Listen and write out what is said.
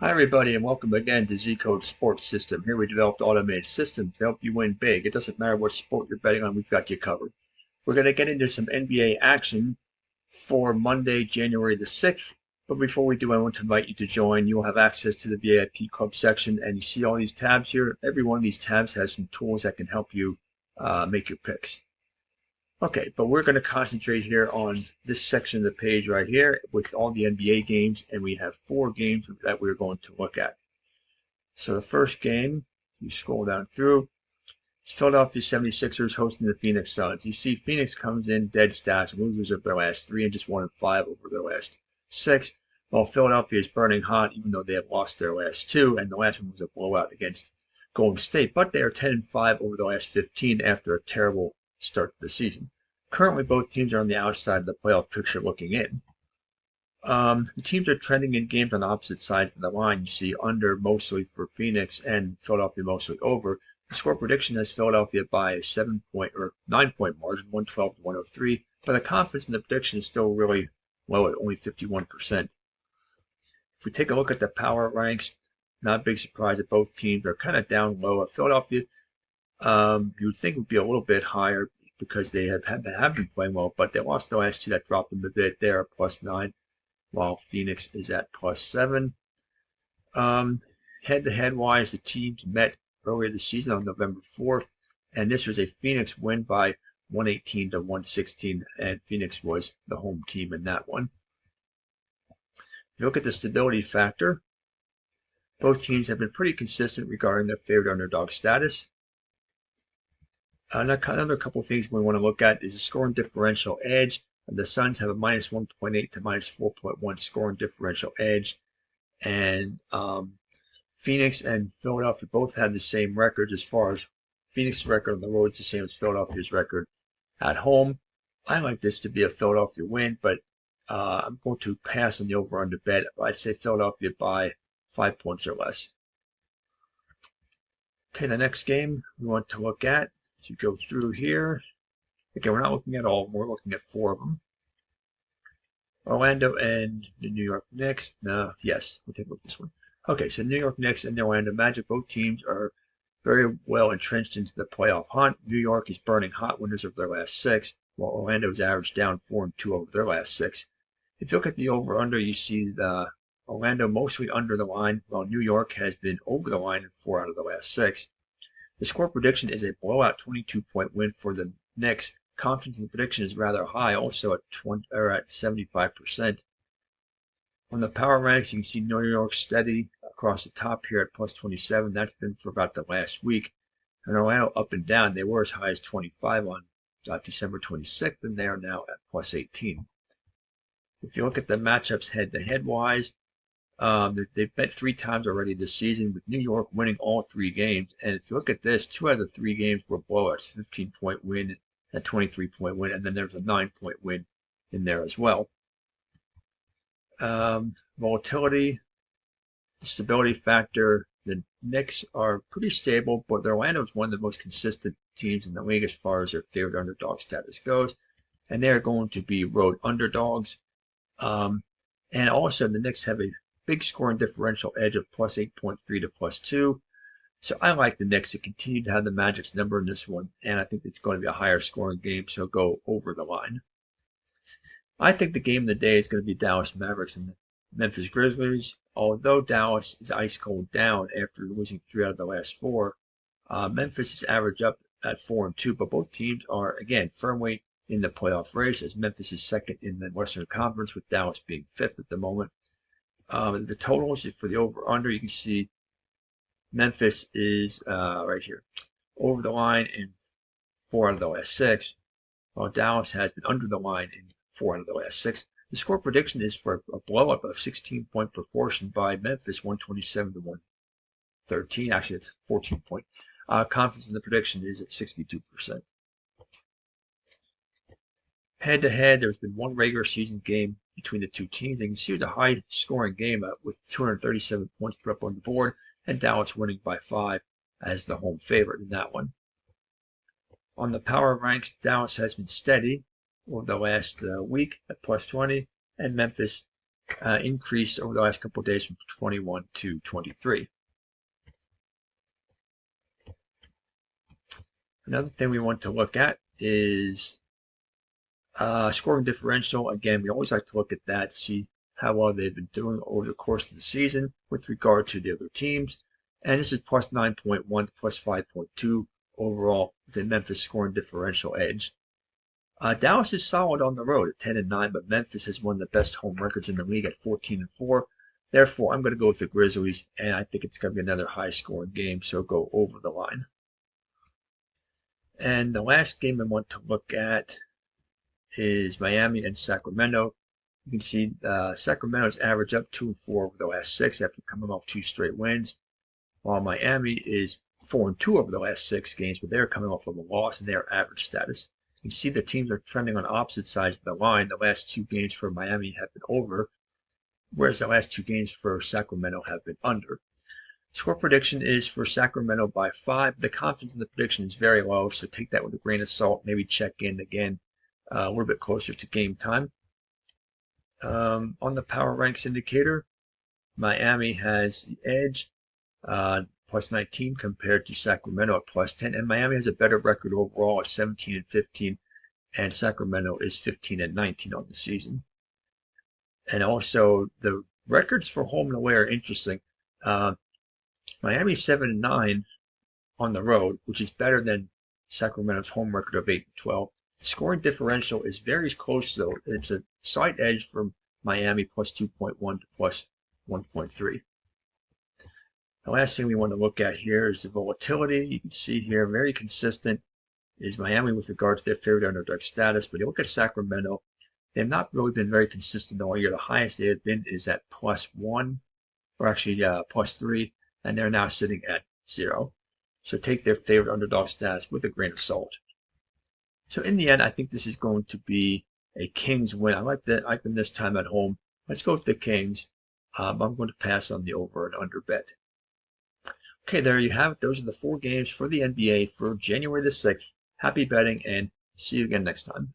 Hi everybody and welcome again to ZCodeSystem. Here we developed automated systems to help you win big. It doesn't matter what sport you're betting on, we've got you covered. We're going to get into some NBA action for Monday, January the 6th. But before we do, I want to invite you to join. You will have access to the VIP club section, and you see all these tabs here. Every one of these tabs has some tools that can help you make your picks. Okay, but we're going to concentrate here on this section of the page right here with all the NBA games, and we have 4 games that we're going to look at. So the first game, you scroll down through, it's Philadelphia 76ers hosting the Phoenix Suns. You see Phoenix comes in dead stats, losers of their last 3 and just 1-5 over their last 6, while Philadelphia is burning hot even though they have lost their last 2, and the last one was a blowout against Golden State, but they are 10-5 over the last 15 after a terrible start to the season. Currently, both teams are on the outside of the playoff picture looking in. The teams are trending in games on opposite sides of the line. You see under mostly for Phoenix and Philadelphia mostly over. The score prediction has Philadelphia by a 7-point or 9-point margin, 112 to 103. But the confidence in the prediction is still really low at only 51%. If we take a look at the power ranks, not a big surprise that both teams are kind of down low. Philadelphia, you would think would be a little bit higher because they have been playing well, but they lost the last 2. That dropped them a bit. They're at +9. While Phoenix is at +7. Head-to-head wise, the teams met earlier this season on November 4th, and this was a Phoenix win by 118 to 116, and Phoenix was the home team in that one. If you look at the stability factor, both teams have been pretty consistent regarding their favored underdog status. Another couple of things we want to look at is the scoring differential edge. The Suns have a -1.8 to -4.1 scoring differential edge. And Phoenix and Philadelphia both have the same records as far as Phoenix's record on the road is the same as Philadelphia's record at home. I like this to be a Philadelphia win, but I'm going to pass on the over-under bet. I'd say Philadelphia by 5 points or less. Okay, the next game we want to look at, as you go through here, again, we're not looking at all of them. We're looking at 4 of them. Orlando and the New York Knicks. Yes, we'll take a look at this one. Okay, so New York Knicks and the Orlando Magic, both teams are very well entrenched into the playoff hunt. New York is burning hot, winners of their last 6, while Orlando's averaged down 4-2 over their last 6. If you look at the over-under, you see the Orlando mostly under the line, while New York has been over the line in 4 out of the last 6. The score prediction is a blowout 22-point win for the Knicks. Confidence in the prediction is rather high, also at 75%. On the power ranks, you can see New York steady across the top here at +27. That's been for about the last week. And Orlando up and down. They were as high as 25 on December 26th, and they are now at +18. If you look at the matchups head-to-head wise, they've bet 3 times already this season, with New York winning all 3 games. And if you look at this, 2 out of the 3 games were blowouts, 15-point win, a 23-point win, and then there's a 9-point win in there as well. Volatility, the stability factor, the Knicks are pretty stable, but Orlando is one of the most consistent teams in the league as far as their favored underdog status goes, and they're going to be road underdogs. And also, the Knicks have a big scoring differential edge of +8.3 to +2. So I like the Knicks to continue to have the Magic's number in this one, and I think it's going to be a higher scoring game, so go over the line. I think the game of the day is going to be Dallas Mavericks and the Memphis Grizzlies. Although Dallas is ice cold down after losing 3 out of the last 4, Memphis is average up at 4-2, but both teams are, again, firmly in the playoff race, as Memphis is second in the Western Conference, with Dallas being 5th at the moment. The totals for the over-under, you can see Memphis is right here, over the line in 4 out of the last 6, while Dallas has been under the line in 4 out of the last 6. The score prediction is for a blow-up of 16-point proportion by Memphis, 127 to 113. Actually, it's 14-point. Confidence in the prediction is at 62%. Head-to-head, there's been 1 regular season game between the 2 teams. You can see the high-scoring game with 237 points put up on the board, and Dallas winning by 5 as the home favorite in that one. On the power ranks, Dallas has been steady over the last week at +20, and Memphis increased over the last couple of days from 21 to 23. Another thing we want to look at is scoring differential. Again, we always like to look at that to see how well they've been doing over the course of the season with regard to the other teams. And this is plus 9.1 to plus 5.2 overall, the Memphis scoring differential edge. Dallas is solid on the road at 10-9, but Memphis has one of the best home records in the league at 14-4. Therefore, I'm going to go with the Grizzlies, and I think it's going to be another high-scoring game, so go over the line. And the last game I want to look at is Miami and Sacramento. You can see Sacramento's average up 2-4 over the last 6 after coming off 2 straight wins, while Miami is 4-2 over the last 6 games, but they're coming off of a loss in their average status. You can see the teams are trending on opposite sides of the line. The last 2 games for Miami have been over, whereas the last 2 games for Sacramento have been under. Score prediction is for Sacramento by 5. The confidence in the prediction is very low, so take that with a grain of salt. Maybe check in again a little bit closer to game time. On the power ranks indicator, Miami has the edge, plus 19 compared to Sacramento at plus 10, and Miami has a better record overall at 17-15, and Sacramento is 15-19 on the season. And also the records for home and away are interesting. Miami's 7-9 on the road, which is better than Sacramento's home record of 8-12. The scoring differential is very close though. It's a slight edge from Miami plus 2.1 to plus 1.3. The last thing we want to look at here is the volatility. You can see here, very consistent is Miami with regard to their favorite underdog status. But you look at Sacramento, they've not really been very consistent all year. The highest they have been is at plus 1, or actually plus 3, and they're now sitting at 0. So take their favorite underdog status with a grain of salt. So in the end, I think this is going to be a Kings win. I like them this time at home. Let's go with the Kings. I'm going to pass on the over and under bet. Okay, there you have it. Those are the 4 games for the NBA for January the 6th. Happy betting, and see you again next time.